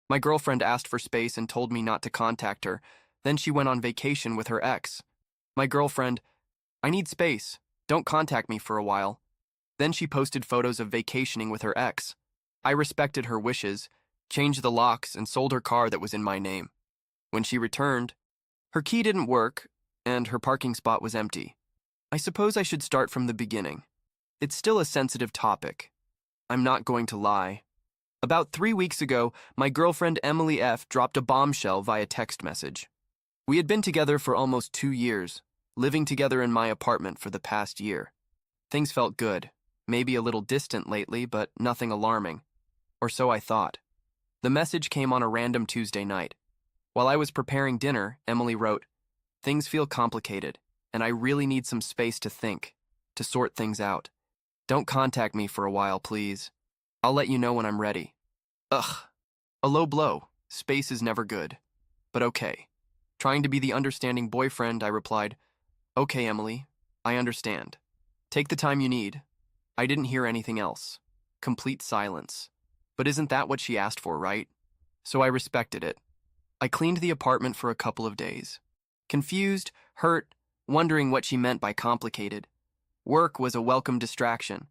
My girlfriend asked for space and told me not to contact her. Then she went on vacation with her ex. My girlfriend, I need space. Don't contact me for a while. Then she posted photos of vacationing with her ex. I respected her wishes, changed the locks, and sold her car that was in my name. When she returned, her key didn't work, and her parking spot was empty. I suppose I should start from the beginning. It's still a sensitive topic. I'm not going to lie. About 3 weeks ago, my girlfriend Emily F. dropped a bombshell via text message. We had been together for almost 2 years, living together in my apartment for the past year. Things felt good, maybe a little distant lately, but nothing alarming. Or so I thought. The message came on a random Tuesday night. While I was preparing dinner, Emily wrote, "Things feel complicated, and I really need some space to think, to sort things out. Don't contact me for a while, please. I'll let you know when I'm ready." Ugh. A low blow. Space is never good. But okay. Trying to be the understanding boyfriend, I replied, "Okay, Emily, I understand. Take the time you need." I didn't hear anything else. Complete silence. But isn't that what she asked for, right? So I respected it. I cleaned the apartment for a couple of days. Confused, hurt, wondering what she meant by complicated. Work was a welcome distraction.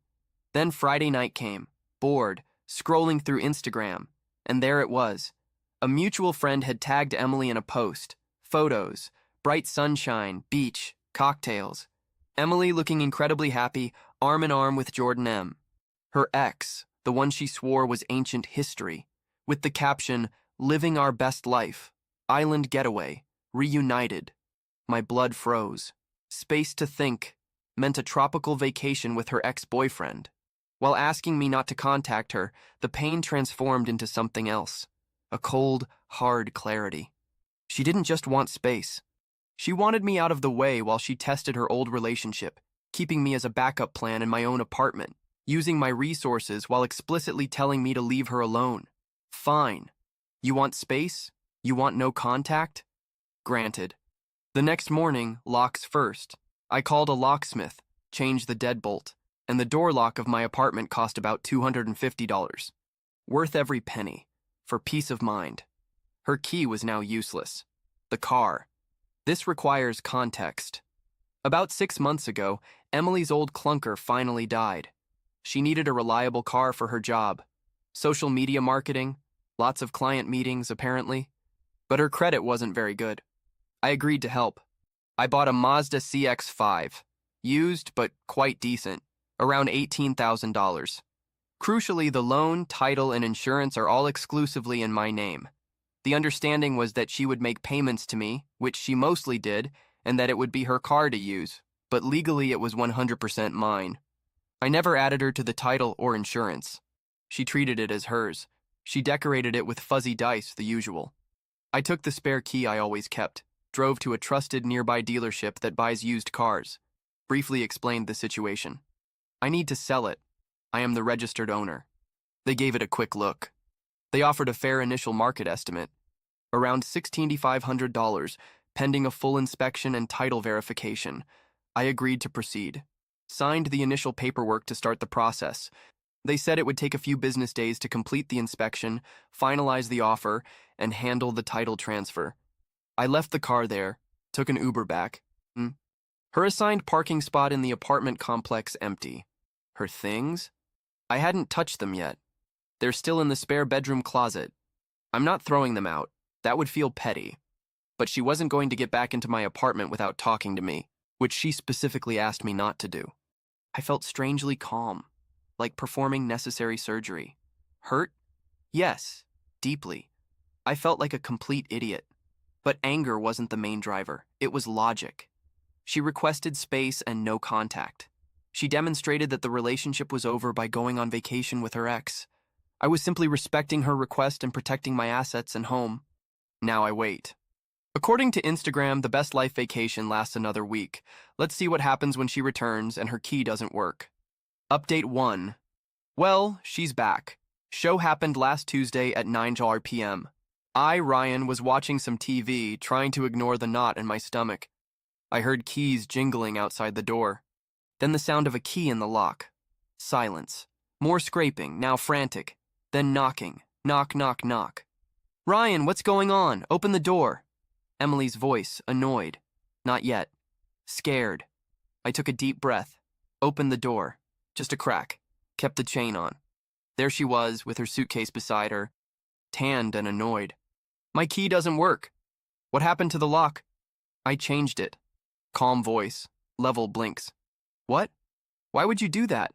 Then Friday night came, bored, scrolling through Instagram, and there it was. A mutual friend had tagged Emily in a post. Photos, bright sunshine, beach, cocktails. Emily looking incredibly happy, arm in arm with Jordan M. Her ex, the one she swore was ancient history, with the caption, "Living our best life, island getaway, reunited." My blood froze. Space to think meant a tropical vacation with her ex-boyfriend. While asking me not to contact her, the pain transformed into something else. A cold, hard clarity. She didn't just want space. She wanted me out of the way while she tested her old relationship, keeping me as a backup plan in my own apartment, using my resources while explicitly telling me to leave her alone. Fine. You want space? You want no contact? Granted. The next morning, locks first. I called a locksmith, changed the deadbolt, and the door lock of my apartment cost about $250. Worth every penny, for peace of mind. Her key was now useless. The car. This requires context. About 6 months ago, Emily's old clunker finally died. She needed a reliable car for her job. Social media marketing, lots of client meetings, apparently. But her credit wasn't very good. I agreed to help. I bought a Mazda CX-5, used but quite decent, around $18,000. Crucially, the loan, title, and insurance are all exclusively in my name. The understanding was that she would make payments to me, which she mostly did, and that it would be her car to use, but legally it was 100% mine. I never added her to the title or insurance. She treated it as hers. She decorated it with fuzzy dice, the usual. I took the spare key I always kept, drove to a trusted nearby dealership that buys used cars, briefly explained the situation. I need to sell it. I am the registered owner. They gave it a quick look. They offered a fair initial market estimate, around $16,500, pending a full inspection and title verification. I agreed to proceed. Signed the initial paperwork to start the process. They said it would take a few business days to complete the inspection, finalize the offer, and handle the title transfer. I left the car there, took an Uber back. Her assigned parking spot in the apartment complex empty. Her things? I hadn't touched them yet. They're still in the spare bedroom closet. I'm not throwing them out. That would feel petty. But she wasn't going to get back into my apartment without talking to me, which she specifically asked me not to do. I felt strangely calm, like performing necessary surgery. Hurt? Yes, deeply. I felt like a complete idiot. But anger wasn't the main driver. It was logic. She requested space and no contact. She demonstrated that the relationship was over by going on vacation with her ex. I was simply respecting her request and protecting my assets and home. Now I wait. According to Instagram, the best life vacation lasts another week. Let's see what happens when she returns and her key doesn't work. Update 1. Well, she's back. Show happened last Tuesday at 9 p.m. I, Ryan, was watching some TV, trying to ignore the knot in my stomach. I heard keys jingling outside the door. Then the sound of a key in the lock. Silence. More scraping, now frantic. Then knocking. Knock, knock, knock. Ryan, what's going on? Open the door. Emily's voice, annoyed. Not yet. Scared. I took a deep breath. Opened the door. Just a crack. Kept the chain on. There she was, with her suitcase beside her, tanned and annoyed. My key doesn't work. What happened to the lock? I changed it. Calm voice. Level blinks. What? Why would you do that?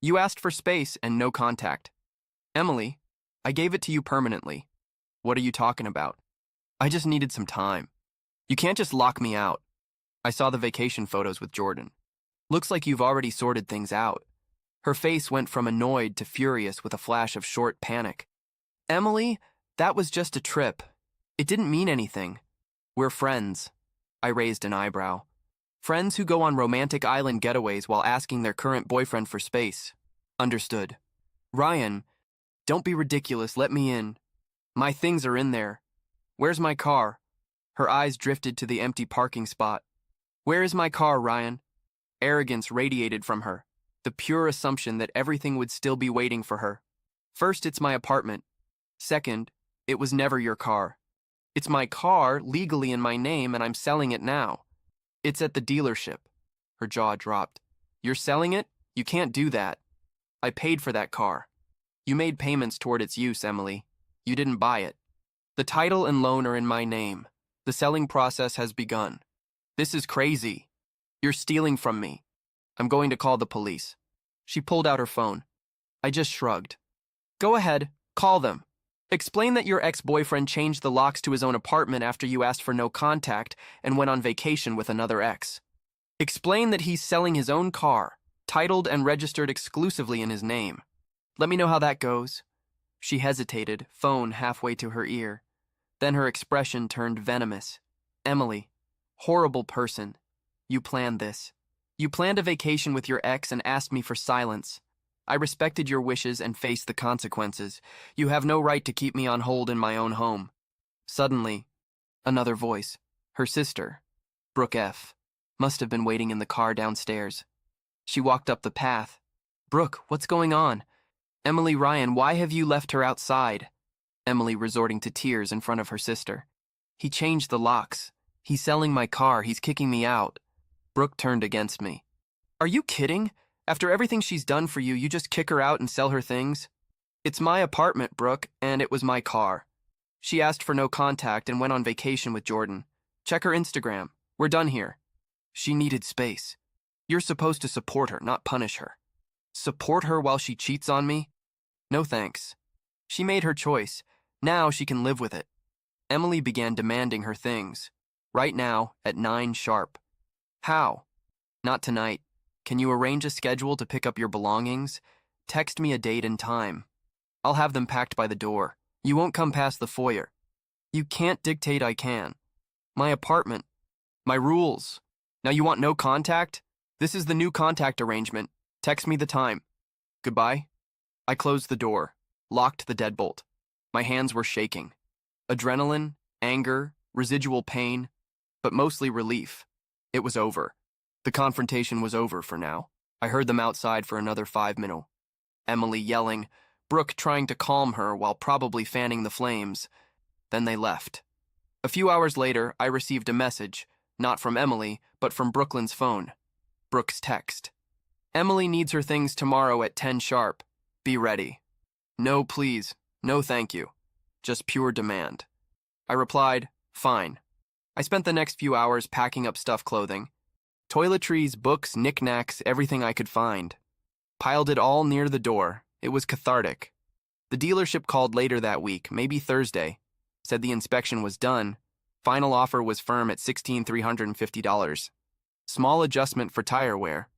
You asked for space and no contact. Emily, I gave it to you permanently. What are you talking about? I just needed some time. You can't just lock me out. I saw the vacation photos with Jordan. Looks like you've already sorted things out. Her face went from annoyed to furious with a flash of short panic. Emily, that was just a trip. It didn't mean anything. We're friends. I raised an eyebrow. Friends who go on romantic island getaways while asking their current boyfriend for space. Understood. Ryan, don't be ridiculous, let me in. My things are in there. Where's my car? Her eyes drifted to the empty parking spot. Where is my car, Ryan? Arrogance radiated from her, the pure assumption that everything would still be waiting for her. First, it's my apartment. Second, it was never your car. It's my car, legally in my name, and I'm selling it now. It's at the dealership. Her jaw dropped. You're selling it? You can't do that. I paid for that car. You made payments toward its use, Emily. You didn't buy it. The title and loan are in my name. The selling process has begun. This is crazy. You're stealing from me. I'm going to call the police. She pulled out her phone. I just shrugged. Go ahead, call them. Explain that your ex-boyfriend changed the locks to his own apartment after you asked for no contact and went on vacation with another ex. Explain that he's selling his own car, titled and registered exclusively in his name. Let me know how that goes. She hesitated, phone halfway to her ear. Then her expression turned venomous. Emily, horrible person. You planned this. You planned a vacation with your ex and asked me for silence. I respected your wishes and faced the consequences. You have no right to keep me on hold in my own home. Suddenly, another voice. Her sister, Brooke F., must have been waiting in the car downstairs. She walked up the path. Brooke, what's going on? Emily, Ryan, why have you left her outside? Emily resorting to tears in front of her sister. He changed the locks. He's selling my car. He's kicking me out. Brooke turned against me. Are you kidding? After everything she's done for you, you just kick her out and sell her things? It's my apartment, Brooke, and it was my car. She asked for no contact and went on vacation with Jordan. Check her Instagram. We're done here. She needed space. You're supposed to support her, not punish her. Support her while she cheats on me? No thanks. She made her choice. Now she can live with it. Emily began demanding her things. Right now, at 9 sharp. How? Not tonight. Can you arrange a schedule to pick up your belongings? Text me a date and time. I'll have them packed by the door. You won't come past the foyer. You can't dictate I can. My apartment. My rules. Now you want no contact? This is the new contact arrangement. Text me the time. Goodbye. I closed the door, locked the deadbolt. My hands were shaking. Adrenaline, anger, residual pain, but mostly relief. It was over. The confrontation was over for now. I heard them outside for another 5 minutes. Emily yelling, Brooke trying to calm her while probably fanning the flames. Then they left. A few hours later, I received a message, not from Emily, but from Brooklyn's phone. Brooke's text. Emily needs her things tomorrow at 10 sharp. Be ready. No, please. No, thank you. Just pure demand. I replied, fine. I spent the next few hours packing up stuffed clothing. Toiletries, books, knickknacks, everything I could find. Piled it all near the door. It was cathartic. The dealership called later that week, maybe Thursday. Said the inspection was done. Final offer was firm at $16,350. Small adjustment for tire wear.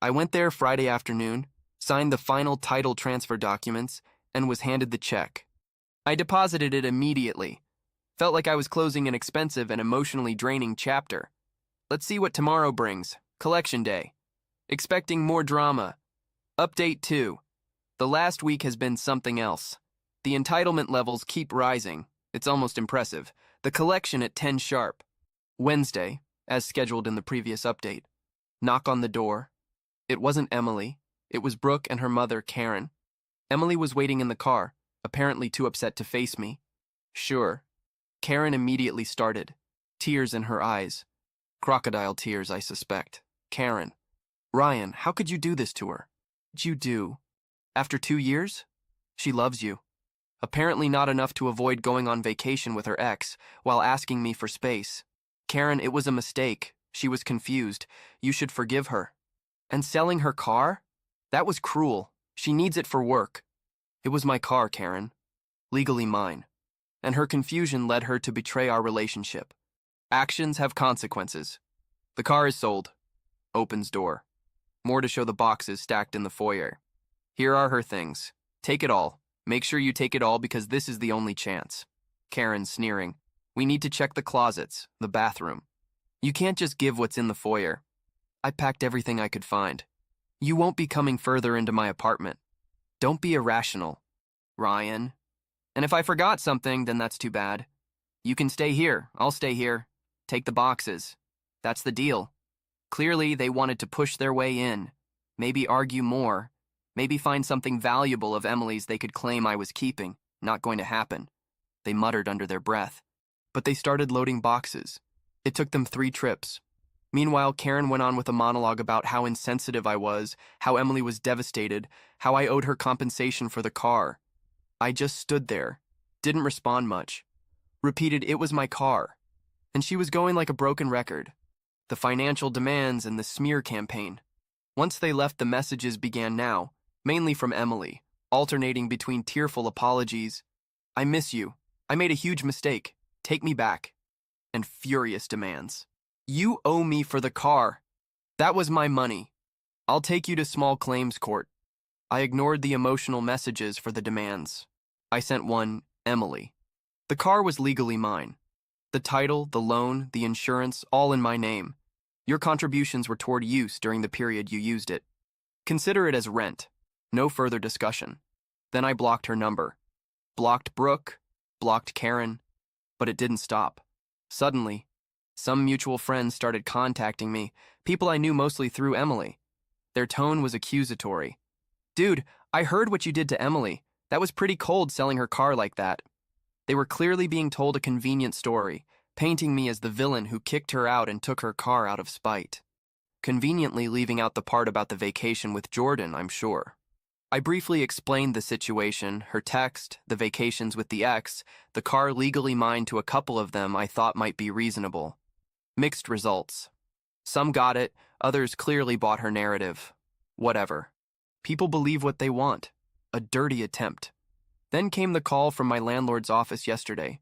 I went there Friday afternoon, signed the final title transfer documents, and was handed the check. I deposited it immediately. Felt like I was closing an expensive and emotionally draining chapter. Let's see what tomorrow brings. Collection day. Expecting more drama. Update 2. The last week has been something else. The entitlement levels keep rising. It's almost impressive. The collection at 10 sharp. Wednesday, as scheduled in the previous update. Knock on the door. It wasn't Emily. It was Brooke and her mother, Karen. Emily was waiting in the car, apparently too upset to face me. Sure. Karen immediately started, tears in her eyes. Crocodile tears, I suspect. Karen. Ryan, how could you do this to her? What'd you do? After 2 years? She loves you. Apparently not enough to avoid going on vacation with her ex while asking me for space. Karen, it was a mistake. She was confused. You should forgive her. And selling her car? That was cruel. She needs it for work. It was my car, Karen. Legally mine. And her confusion led her to betray our relationship. Actions have consequences. The car is sold. Opens door. More to show the boxes stacked in the foyer. Here are her things. Take it all. Make sure you take it all because this is the only chance. Karen sneering. We need to check the closets, the bathroom. You can't just give what's in the foyer. I packed everything I could find. You won't be coming further into my apartment. Don't be irrational, Ryan. And if I forgot something, then that's too bad. You can stay here. I'll stay here. Take the boxes. That's the deal. Clearly, they wanted to push their way in. Maybe argue more. Maybe find something valuable of Emily's they could claim I was keeping. Not going to happen. They muttered under their breath. But they started loading boxes. It took them 3 trips. Meanwhile, Karen went on with a monologue about how insensitive I was, how Emily was devastated, how I owed her compensation for the car. I just stood there, didn't respond much, repeated it was my car, and she was going like a broken record. The financial demands and the smear campaign. Once they left, the messages began now, mainly from Emily, alternating between tearful apologies, I miss you, I made a huge mistake, take me back, and furious demands. You owe me for the car. That was my money. I'll take you to small claims court. I ignored the emotional messages for the demands. I sent one, Emily. The car was legally mine. The title, the loan, the insurance, all in my name. Your contributions were toward use during the period you used it. Consider it as rent. No further discussion. Then I blocked her number. Blocked Brooke, blocked Karen, but it didn't stop. Suddenly, some mutual friends started contacting me, people I knew mostly through Emily. Their tone was accusatory. Dude, I heard what you did to Emily. That was pretty cold selling her car like that. They were clearly being told a convenient story, painting me as the villain who kicked her out and took her car out of spite. Conveniently leaving out the part about the vacation with Jordan, I'm sure. I briefly explained the situation, her text, the vacations with the ex, the car legally mine to a couple of them I thought might be reasonable. Mixed results. Some got it, others clearly bought her narrative. Whatever. People believe what they want. A dirty attempt. Then came the call from my landlord's office yesterday.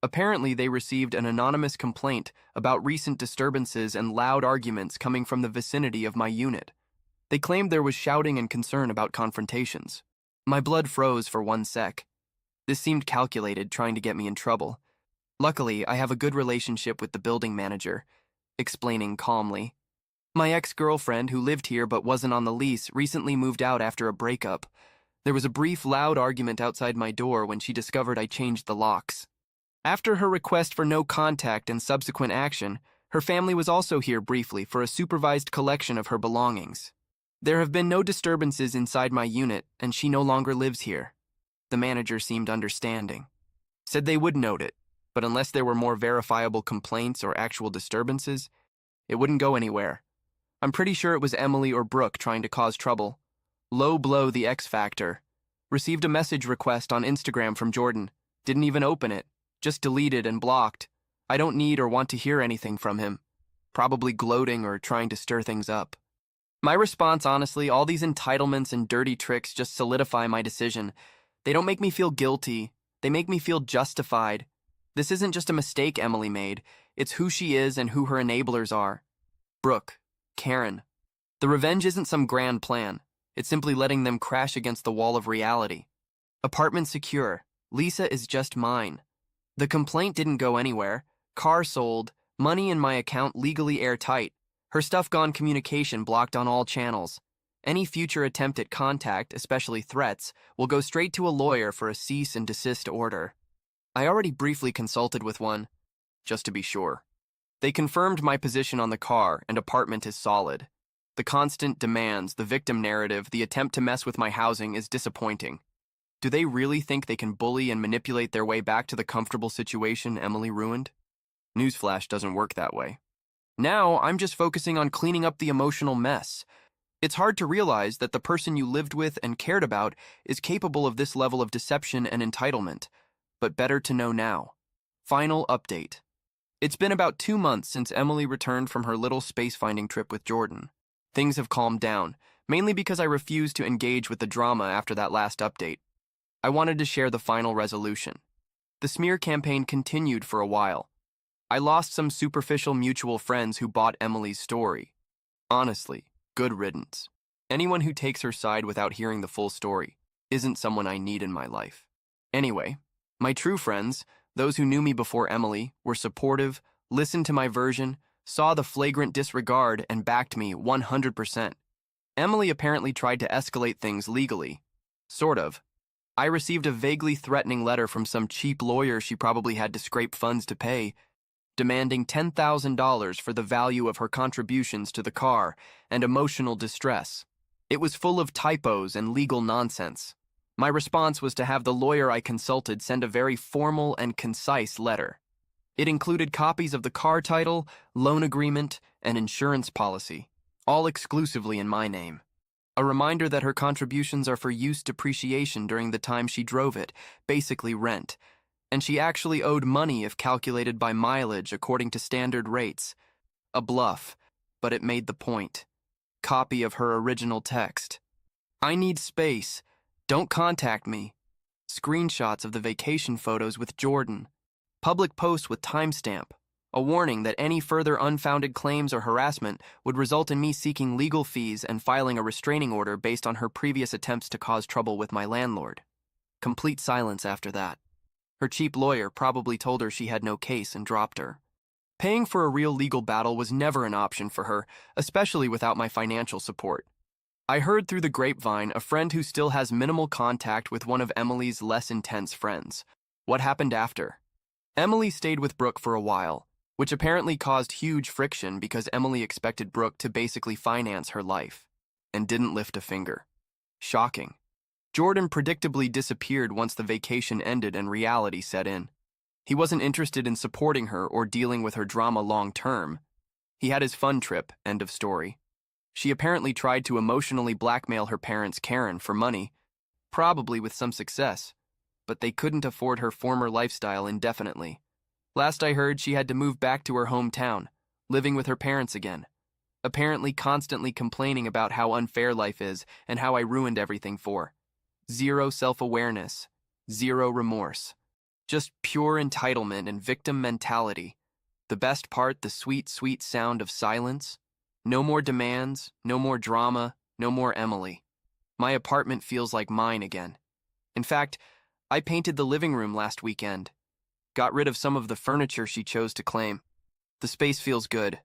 Apparently, they received an anonymous complaint about recent disturbances and loud arguments coming from the vicinity of my unit. They claimed there was shouting and concern about confrontations. My blood froze for 1 sec. This seemed calculated, trying to get me in trouble. Luckily, I have a good relationship with the building manager, explaining calmly. My ex-girlfriend, who lived here but wasn't on the lease, recently moved out after a breakup. There was a brief, loud argument outside my door when she discovered I changed the locks. After her request for no contact and subsequent action, her family was also here briefly for a supervised collection of her belongings. There have been no disturbances inside my unit, and she no longer lives here. The manager seemed understanding. Said they would note it, but unless there were more verifiable complaints or actual disturbances, it wouldn't go anywhere. I'm pretty sure it was Emily or Brooke trying to cause trouble. Low blow the X factor. Received a message request on Instagram from Jordan. Didn't even open it. Just deleted and blocked. I don't need or want to hear anything from him. Probably gloating or trying to stir things up. My response, honestly, all these entitlements and dirty tricks just solidify my decision. They don't make me feel guilty. They make me feel justified. This isn't just a mistake Emily made. It's who she is and who her enablers are. Brooke, Karen. The revenge isn't some grand plan. It's simply letting them crash against the wall of reality. Apartment secure. Lisa is just mine. The complaint didn't go anywhere. Car sold. Money in my account legally airtight. Her stuff gone, communication blocked on all channels. Any future attempt at contact, especially threats, will go straight to a lawyer for a cease and desist order. I already briefly consulted with one, just to be sure. They confirmed my position on the car and apartment is solid. The constant demands, the victim narrative, the attempt to mess with my housing is disappointing. Do they really think they can bully and manipulate their way back to the comfortable situation Emily ruined? Newsflash doesn't work that way. Now, I'm just focusing on cleaning up the emotional mess. It's hard to realize that the person you lived with and cared about is capable of this level of deception and entitlement, but better to know now. Final update. It's been about 2 months since Emily returned from her little space-finding trip with Jordan. Things have calmed down, mainly because I refused to engage with the drama after that last update. I wanted to share the final resolution. The smear campaign continued for a while. I lost some superficial mutual friends who bought Emily's story. Honestly, good riddance. Anyone who takes her side without hearing the full story isn't someone I need in my life. Anyway, my true friends, those who knew me before Emily, were supportive, listened to my version, saw the flagrant disregard, and backed me 100%. Emily apparently tried to escalate things legally. Sort of. I received a vaguely threatening letter from some cheap lawyer she probably had to scrape funds to pay, demanding $10,000 for the value of her contributions to the car and emotional distress. It was full of typos and legal nonsense. My response was to have the lawyer I consulted send a very formal and concise letter. It included copies of the car title, loan agreement, and insurance policy, all exclusively in my name. A reminder that her contributions are for use depreciation during the time she drove it, basically rent, and she actually owed money if calculated by mileage according to standard rates. A bluff, but it made the point. Copy of her original text. I need space. Don't contact me. Screenshots of the vacation photos with Jordan. Public post with timestamp. A warning that any further unfounded claims or harassment would result in me seeking legal fees and filing a restraining order based on her previous attempts to cause trouble with my landlord. Complete silence after that. Her cheap lawyer probably told her she had no case and dropped her. Paying for a real legal battle was never an option for her, especially without my financial support. I heard through the grapevine a friend who still has minimal contact with one of Emily's less intense friends. What happened after? Emily stayed with Brooke for a while, which apparently caused huge friction because Emily expected Brooke to basically finance her life, and didn't lift a finger. Shocking. Jordan predictably disappeared once the vacation ended and reality set in. He wasn't interested in supporting her or dealing with her drama long term. He had his fun trip, end of story. She apparently tried to emotionally blackmail her parents, Karen, for money, probably with some success, but they couldn't afford her former lifestyle indefinitely. Last I heard, she had to move back to her hometown, living with her parents again, apparently constantly complaining about how unfair life is and how I ruined everything for. Zero self-awareness, zero remorse. Just pure entitlement and victim mentality. The best part, the sweet, sweet sound of silence. No more demands, no more drama, no more Emily. My apartment feels like mine again. In fact, I painted the living room last weekend. Got rid of some of the furniture she chose to claim. The space feels good.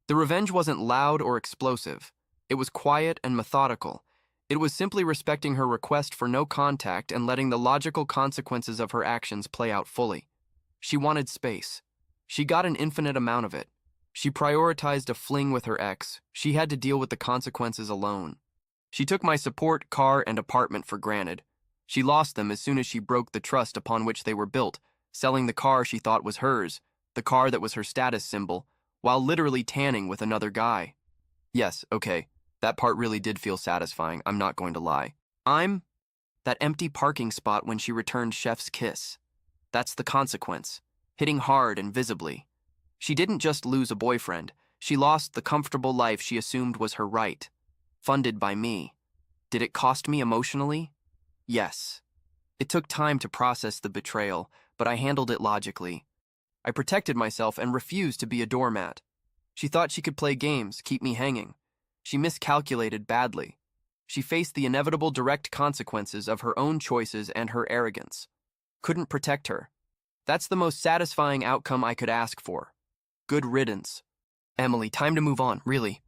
The revenge wasn't loud or explosive. It was quiet and methodical. It was simply respecting her request for no contact and letting the logical consequences of her actions play out fully. She wanted space. She got an infinite amount of it. She prioritized a fling with her ex. She had to deal with the consequences alone. She took my support, car, and apartment for granted. She lost them as soon as she broke the trust upon which they were built, selling the car she thought was hers, the car that was her status symbol, while literally tanning with another guy. Yes, okay, that part really did feel satisfying, I'm not going to lie. I'm that empty parking spot when she returned Chef's kiss. That's the consequence, hitting hard and visibly. She didn't just lose a boyfriend, she lost the comfortable life she assumed was her right, funded by me. Did it cost me emotionally? Yes. It took time to process the betrayal, but I handled it logically. I protected myself and refused to be a doormat. She thought she could play games, keep me hanging. She miscalculated badly. She faced the inevitable direct consequences of her own choices and her arrogance. Couldn't protect her. That's the most satisfying outcome I could ask for. Good riddance. Emily, time to move on, really.